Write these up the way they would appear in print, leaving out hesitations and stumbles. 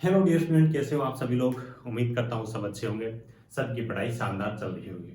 Hello dear student, कैसे हो आप सभी लोग। उम्मीद करता हूँ सब अच्छे होंगे, सबकी पढ़ाई शानदार चल रही होगी।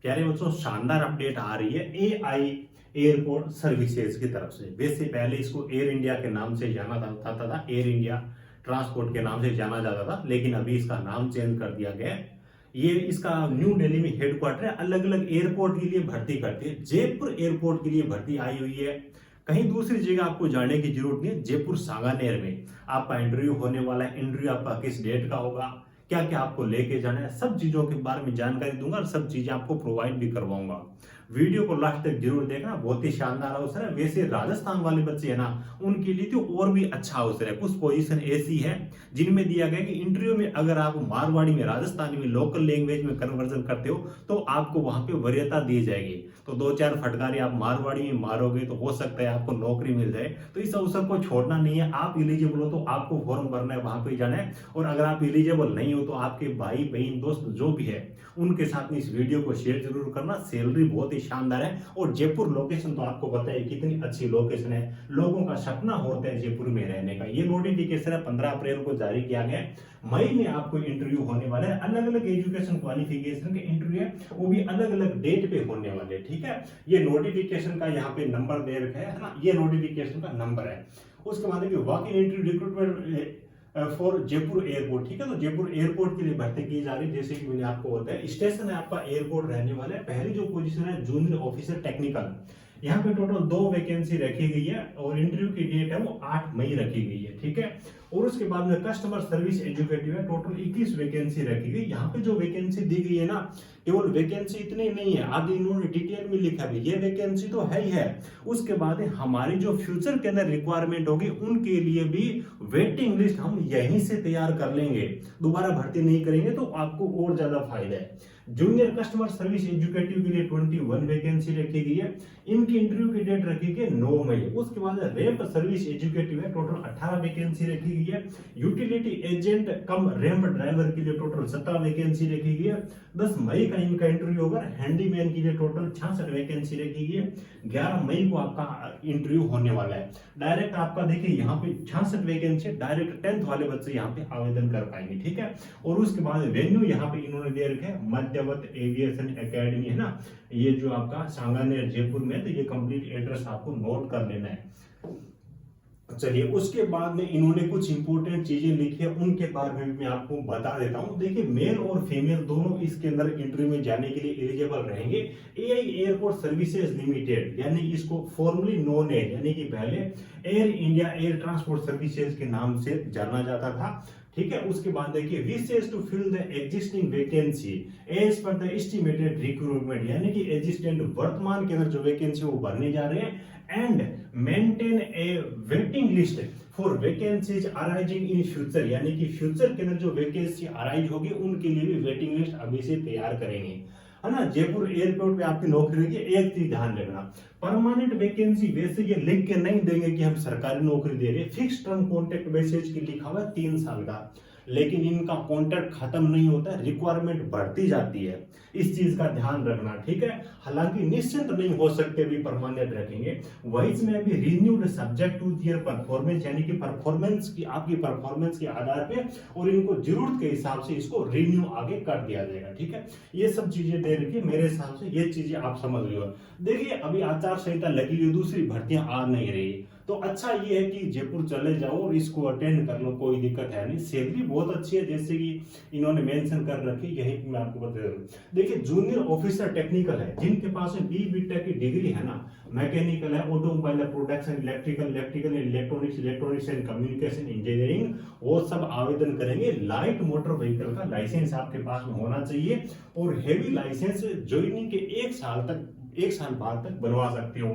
प्यारे बच्चों, शानदार अपडेट आ रही है एआई एयरपोर्ट सर्विसेज की तरफ से। वैसे पहले इसको एयर इंडिया के नाम से जाना जाता था, एयर इंडिया ट्रांसपोर्ट के नाम से जाना जाता था, लेकिन अभी इसका नाम चेंज कर दिया गया है। ये इसका न्यू दिल्ली में हेडक्वार्टर है, अलग अलग एयरपोर्ट के लिए भर्ती करती है। जयपुर एयरपोर्ट के लिए भर्ती आई हुई है, कहीं दूसरी जगह आपको जाने की जरूरत नहीं है। जयपुर सांगानेर में आपका इंटरव्यू होने वाला है। इंटरव्यू आपका किस डेट का होगा, क्या क्या आपको लेके जाना है, सब चीजों के बारे में जानकारी दूंगा और सब चीजें आपको प्रोवाइड भी करवाऊंगा। वीडियो को लास्ट तक जरूर देखना, बहुत ही शानदार अवसर है। वैसे राजस्थान वाले बच्चे है ना, उनके लिए तो और भी अच्छा अवसर है। कुछ पोजीशन ऐसी है जिनमें दिया गया कि इंटरव्यू में अगर आप मारवाड़ी में, राजस्थानी में, लोकल लैंग्वेज में कन्वर्जन करते हो तो आपको वहां पे वरीयता दी जाएगी। तो दो चार फटकारी आप मारवाड़ी में मारोगे तो हो सकता है आपको नौकरी मिल जाए। तो इस अवसर को छोड़ना नहीं है। आप इलिजिबल हो तो आपको फॉर्म भरना है, वहां पे जाना है। और अगर आप इलिजिबल नहीं हो तो आपके भाई बहन दोस्त जो भी है उनके साथ में इस वीडियो को शेयर जरूर करना। सैलरी बहुत ही शानदार है और जयपुर लोकेशन तो आपको पता है कितनी अच्छी लोकेशन है। लोगों का सपना होता है जयपुर में रहने का। ये नोटिफिकेशन है 15 अप्रैल को जारी किया गया है। मई में आपको इंटरव्यू होने वाला है। अलग अलग एजुकेशन क्वालिफिकेशन के इंटरव्यू है, वो भी अलग अलग डेट पे होने वाले। ठीक है, ये नोटिफिकेशन का यहाँ पे नंबर दे रखा है ना, ये नोटिफिकेशन का नंबर है। उसके बाद walk in interview recruitment for Jaipur airport. ठीक है, तो जयपुर एयरपोर्ट के लिए भर्ती की जा रही है। जैसे कि मैंने आपको बताया, स्टेशन है आपका एयरपोर्ट रहने वाला है। पहली जो पोजीशन है जूनियर ऑफिसर टेक्निकल, यहाँ पे टोटल 2 वैकेंसी रखी गई है और इंटरव्यू की डेट है वो 8 मई रखी गई है। ठीक है, और उसके बाद में कस्टमर सर्विस एजुकेटिव है, टोटल 21 वैकेंसी रखी गई। यहाँ पे जो वैकेंसी दी गई है ना, केवल वैकेंसी इतनी नहीं है, आगे इन्होंने डिटेल में लिखा भी, ये वैकेंसी तो है ही है। उसके बाद हमारी जो फ्यूचर के अंदर रिक्वायरमेंट होगी उनके लिए भी वेटिंग लिस्ट हम यहीं से तैयार कर लेंगे। दोबारा भर्ती नहीं करेंगे तो आपको और ज्यादा फायदा है। जूनियर कस्टमर सर्विस एजुकेटिव के लिए 21 वैकेंसी रखी गई है। इनकी इंटरव्यू की डेट रखी गई 9 मई। उसके बाद रैंप सर्विस एजुकेटिव है, टोटल 18 वैकेंसी रखी गई है। यूटिलिटी एजेंट कम रैंप ड्राइवर के लिए टोटल 17 वैकेंसी रखी गई है। 10 मई का इनका इंटरव्यू होगा। हैंडीमैन के लिए टोटल 66 वैकेंसी रखी गई है। 11 मई को आपका इंटरव्यू होने वाला है। डायरेक्ट आपका देखिए यहाँ पे 66 वैकेंसी, डायरेक्ट 10th वाले बच्चे यहाँ पे आवेदन कर पाएंगे। ठीक है, और उसके बाद वेन्यू यहाँ पे इन्होंने दे रखे हैं मध्यवर्त एविएशन एकेडमी है ना, ये जो आपका सांगानेर जयपुर में। तो ये कंप्लीट एड्रेस आपको नोट कर लेना है। चलिए, उसके बाद में इन्होंने कुछ इंपोर्टेंट चीजें लिखी है, उनके बारे में मैं आपको बता देता हूं। देखिए, मेल और फीमेल दोनों इसके अंदर इंटरव्यू में जाने के लिए एलिजिबल रहेंगे। एआई एयरपोर्ट सर्विसेज लिमिटेड, यानी इसको फॉर्मली नोन एज, यानी कि पहले air India air transport services के नाम से जाना जाता था। ठीक है, उसके बाद देखिए, विशेष to fill the existing vacancy as per the estimated recruitment, यानी कि एग्जिस्टेंट वर्तमान के अंदर जो वैकेंसी वो भरने जा रहे हैं। And maintain A waiting list for vacancies arising in future, यानी कि फ्यूचर के अंदर जो वैकेंसी अराइज होगी उनके लिए भी वेटिंग लिस्ट अभी से तैयार करेंगे, है ना। जयपुर एयरपोर्ट पे आपकी नौकरी होगी। एक चीज ध्यान रखना, परमानेंट वैकेंसी वैसे ये लिख के नहीं देंगे कि हम सरकारी नौकरी दे रहे हैं। फिक्स टर्म कॉन्ट्रैक्ट बेसिस की लिखा हुआ है 3 साल का, लेकिन इनका कॉन्ट्रैक्ट खत्म नहीं होता है, रिक्वायरमेंट बढ़ती जाती है। इस चीज का ध्यान रखना। ठीक है, हालांकि निश्चिंत नहीं हो सकते भी परमानेंट रखेंगे। वही में भी renewed subject to their performance, यानी कि परफॉर्मेंस की, आपकी परफॉर्मेंस के आधार पे और इनको जरूरत के हिसाब से इसको रिन्यू आगे कर दिया जाएगा। ठीक है, ये सब चीजें दे रखी है। मेरे हिसाब से ये चीजें आप समझ लो। देखिए, अभी आचार संहिता लगी हुई, दूसरी भर्तियां आ नहीं रही, तो अच्छा ये है कि जयपुर चले जाओ और इसको अटेंड कर लो, कोई दिक्कत है नहीं। सैलरी बहुत अच्छी है, जैसे कि इन्होंने मेंशन कर रखी, यही मैं आपको बता दूं। देखिए, जूनियर ऑफिसर टेक्निकल है, जिनके पास में बी बीटेक की डिग्री है ना, मैकेनिकल है, automobile production, electrical electronics and communication engineering, वो सब आवेदन करेंगे। लाइट मोटर व्हीकल का लाइसेंस आपके पास में होना चाहिए और हेवी लाइसेंस ज्वाइनिंग के 1 साल बाद तक बनवा सकते हो।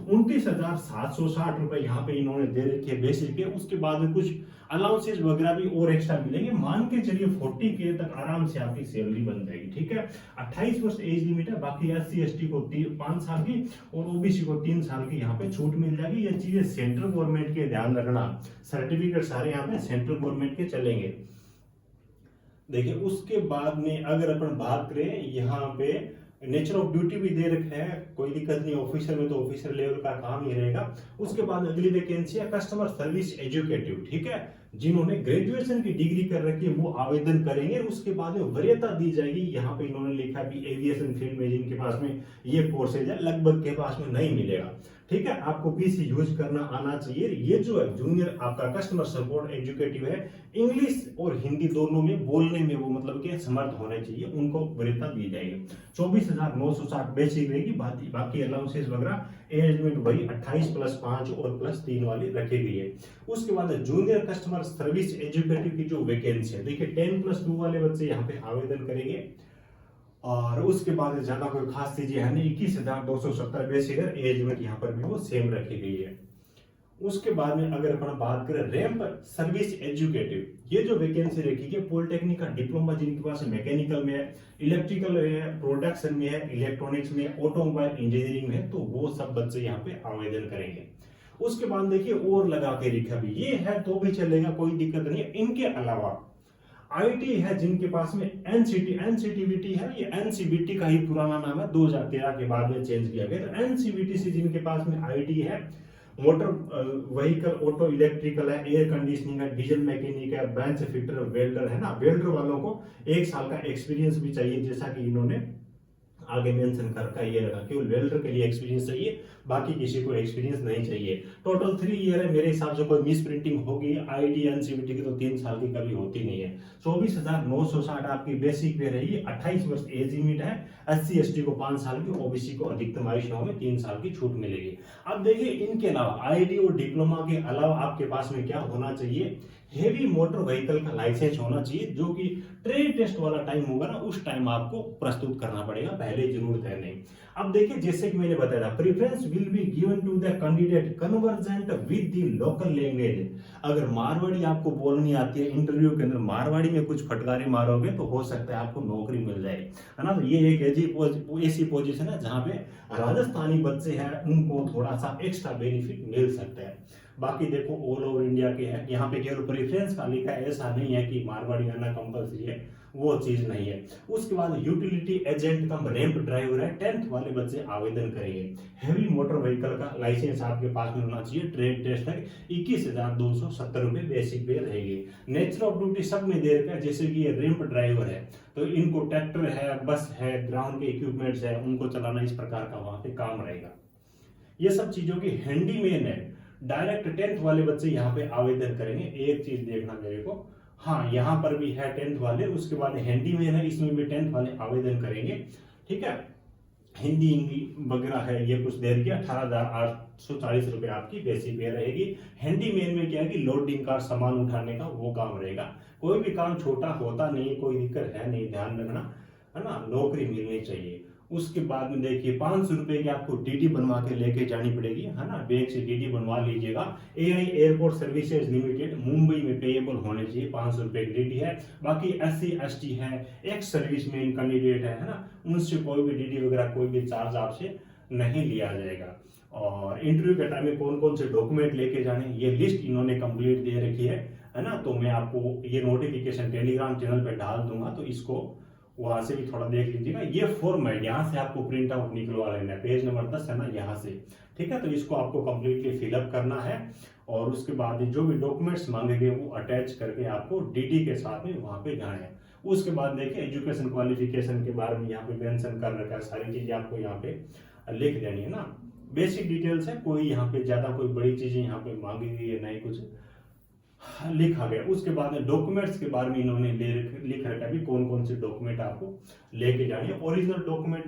29,760 रुपए यहाँ पे इन्होंने दे रखे बेसिक के। उसके बाद में कुछ अलाउंसेस वगैरह भी और एक्स्ट्रा मिलेंगे। मान के चलिए 40K तक आराम से आपकी सैलरी बन जाएगी। ठीक है, 28 वर्ष एज लिमिट है। बाकी SC ST को 5 साल की और OBC को 3 साल की यहाँ पे छूट मिल जाएगी। ये चीजें सेंट्रल गवर्नमेंट के, ध्यान रखना। सर्टिफिकेट सारे यहाँ पे सेंट्रल गवर्नमेंट के चलेंगे। देखिए, उसके बाद में अगर अपन बात करें, यहाँ पे नेचर ऑफ ड्यूटी भी दे रखे हैं, कोई दिक्कत नहीं। ऑफिसर में तो ऑफिसर लेवल का काम ही रहेगा। उसके बाद अगली वैकेंसी है कस्टमर सर्विस एजुकेटिव। ठीक है, जिन्होंने ग्रेजुएशन की डिग्री कर रखी है वो आवेदन करेंगे, उसके बाद में वरीयता दी जाएगी। यहाँ पे इन्होंने लिखा भी एविएशन फील्ड में जिनके पास में ये कोर्सेज है लगभग के पास में नहीं मिलेगा। ठीक है, आपको पीसी यूज करना आना चाहिए। ये जो है जूनियर आपका कस्टमर सपोर्ट एग्जीक्यूटिव है, इंग्लिश और हिंदी दोनों में बोलने में वो मतलब कि समर्थ होने चाहिए, उनको वरीयता दी जाएगी। 24,960 बेसिक रहेगी, बाकी अलाउंसेस वगैरह एज लिमिट वही 28 + 5 और +3 वाली रखी गई है। उसके बाद जूनियर कस्टमर सर्विस एजुकेटिव की जो वैकेंसी है, देखिए 10+2 वाले बच्चे यहाँ पे आवेदन करेंगे। और उसके बाद ज्यादा कोई खास चीजें है नहीं, 21,270 बेसिक एज लिमिट यहाँ पर भी वो सेम रखी गई है। उसके बाद में अगर अपन बात करें रैंप सर्विस एजुकेटिव, ये जो वैकेंसी रखी है पॉलिटेक्निक का डिप्लोमा जिनके पास मैकेनिकल में है, इलेक्ट्रिकल में है, प्रोडक्शन में है, इलेक्ट्रॉनिक्स में है, ऑटोमोबाइल इंजीनियरिंग में है, तो वो सब बच्चे यहाँ पे आवेदन करेंगे। उसके बाद देखिए और लगा के लिखा भी ये है तो भी चलेगा, कोई दिक्कत नहीं है। इनके अलावा आईटी है जिनके पास में एनसीटीवीटी है, ये एनसीबीटी का ही पुराना नाम है, 2013 के बाद में चेंज किया गया। तो एनसीबीटी से जिनके पास में आईटी है, मोटर व्हीकल ऑटो इलेक्ट्रिकल है, एयर कंडीशनिंग है, डीजल मैकेनिक है, बेंच फिटर वेल्डर है ना, वेल्डर वालों को 1 साल का एक्सपीरियंस भी चाहिए, जैसा कि इन्होंने आगे मेंशन करता ये रखा, केवल वेल्डर के लिए एक्सपीरियंस चाहिए, बाकी किसी को एक्सपीरियंस नहीं चाहिए। टोटल 3 ईयर है, मेरे हिसाब से कोई मिस प्रिंटिंग होगी आईटी एनसीबीटी की तो 3 साल की कभी होती नहीं है। 24,960 आपकी बेसिक पे रहेगी, 28 वर्ष एज लिमिट है, SC ST को 5 साल की, ओबीसी को अधिकतम आयु सीमा में 3 साल की छूट मिलेगी। अब देखिए इनके अलावा आईटी और डिप्लोमा के अलावा आपके पास में क्या होना चाहिए, हेवी मोटर व्हीकल का लाइसेंस होना चाहिए, जो कि ट्रेड टेस्ट वाला टाइम होगा ना उस टाइम आपको प्रस्तुत करना पड़ेगा, पहले जरूरत है नहीं। अब देखिए जैसे कि मैंने बताया था, preference will be given to the candidate convergent with the local language. अगर मारवाड़ी आपको बोलनी आती है, इंटरव्यू के अंदर मारवाड़ी में कुछ फटकारी मारोगे तो हो सकता है आपको नौकरी मिल जाए, है ना। तो ये एक ऐसी पोजीशन है जहां पे राजस्थानी बच्चे हैं उनको थोड़ा सा एक्स्ट्रा बेनिफिट मिल सकता है। बाकी देखो ऑल ओवर इंडिया के हैं, यहाँ पे केवल प्रेफरेंस का लिखा है, ऐसा नहीं है कि मारवाड़ी आना कंपलसरी है, वो चीज नहीं है। उसके बाद यूटिलिटी एजेंट कम रैंप ड्राइवर है, 10th वाले बच्चे आवेदन करेंगे। हेवी मोटर व्हीकल का लाइसेंस आपके पास में होना चाहिए, ट्रेड टेस्ट है, 21,270 रुपए बेसिक पे रहेगी। नेचर ऑफ ड्यूटी सब में दे रखा है, जैसे कि ये रैंप ड्राइवर है तो इनको ट्रैक्टर है, बस है, ग्राउंड के इक्विपमेंट्स है, उनको चलाना, इस प्रकार का वहां पे काम रहेगा। ये सब चीजों की हैंडीमैन है, डायरेक्ट 10th वाले बच्चे यहाँ पे आवेदन करेंगे। एक चीज देखना मेरे को, हाँ यहाँ पर भी है 10th वाले, उसके बाद हैंडीमैन है, इसमें भी 10th वाले आवेदन करेंगे। ठीक है, हिंदी इंग्लिश वगैरह है, ये कुछ देर की 18,840 रुपए आपकी बेसिक पे रहेगी। हैंडीमैन में क्या है कि लोडिंग का सामान उठाने का वो काम रहेगा, कोई भी काम छोटा होता नहीं, कोई दिक्कत है नहीं, ध्यान रखना, है ना, नौकरी मिलनी चाहिए। उसके बाद में देखिए 500 रुपए की आपको डीडी बनवा के लेके जानी पड़ेगी, है ना, बैंक से डीडी बनवा लीजिएगा। AI airport services limited Mumbai में पेएबल होने चाहिए, 500 रुपए की डीडी है। बाकी SC ST है, एक्स सर्विसमैन कैंडिडेट है ना, उनसे कोई भी डीडी वगैरह कोई भी चार्ज आपसे नहीं लिया जाएगा। और इंटरव्यू के टाइम में कौन कौन से डॉक्यूमेंट लेके जाने ये लिस्ट इन्होंने कंप्लीट दे रखी है ना। तो मैं आपको ये नोटिफिकेशन टेलीग्राम चैनल पे डाल दूंगा, तो इसको वहां से भी थोड़ा देख लीजिएगा। ये फॉर्म है, यहाँ से आपको प्रिंट आउट निकलवा लेना है, पेज नंबर 10 है ना यहाँ से, ठीक है। तो इसको आपको कंप्लीटली फिलअप करना है और उसके बाद जो भी डॉक्यूमेंट्स मांगे गए वो अटैच करके आपको डीडी के साथ में वहां पे जाना है। उसके बाद देखिए एजुकेशन क्वालिफिकेशन के बारे में यहाँ पे मेंशन कर रखा है, सारी चीजें आपको यहाँ पे लिख देनी है ना। बेसिक डिटेल्स है, कोई यहाँ पे ज्यादा कोई बड़ी चीजें यहाँ पे मांगी गई है नहीं, कुछ लिखा गया। उसके बाद डॉक्यूमेंट्स के बारे में इन्होंने लिख रखा है कौन कौन से डॉक्यूमेंट आपको लेके जाने हैं। ओरिजिनल डॉक्यूमेंट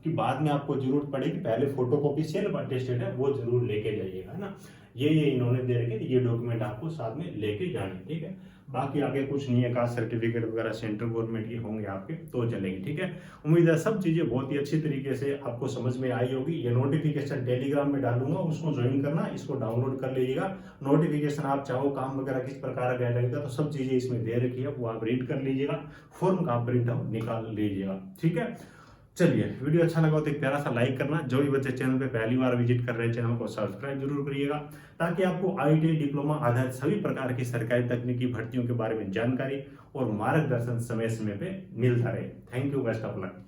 की बाद में आपको जरूरत पड़ेगी, पहले फोटोकॉपी सेल्फ अटेस्टेड है वो जरूर लेके जाइएगा, है ना। ये इन्होंने दे रखे, ये डॉक्यूमेंट आपको साथ में लेके जाने, ठीक है। बाकी आगे कुछ नहीं है, कास्ट सर्टिफिकेट वगैरह सेंट्रल गवर्नमेंट के होंगे आपके तो चलेंगे, ठीक है। उम्मीद है सब चीजें बहुत ही अच्छी तरीके से आपको समझ में आई होगी। ये नोटिफिकेशन टेलीग्राम में डालूंगा, उसको ज्वाइन करना, इसको डाउनलोड कर लीजिएगा। नोटिफिकेशन आप चाहो काम वगैरह किस प्रकार का रहेगा तो सब चीजें इसमें दे रखी है, वो आप रीड कर लीजिएगा, फॉर्म का प्रिंट आउट निकाल लीजिएगा, ठीक है। चलिए वीडियो अच्छा लगा तो एक प्यारा सा लाइक करना। जो भी बच्चे चैनल पे पहली बार विजिट कर रहे हैं चैनल को सब्सक्राइब जरूर करिएगा, ताकि आपको ITI डिप्लोमा आधारित सभी प्रकार की सरकारी तकनीकी भर्तियों के बारे में जानकारी और मार्गदर्शन समय समय पे मिलता रहे। Thank you, best of luck.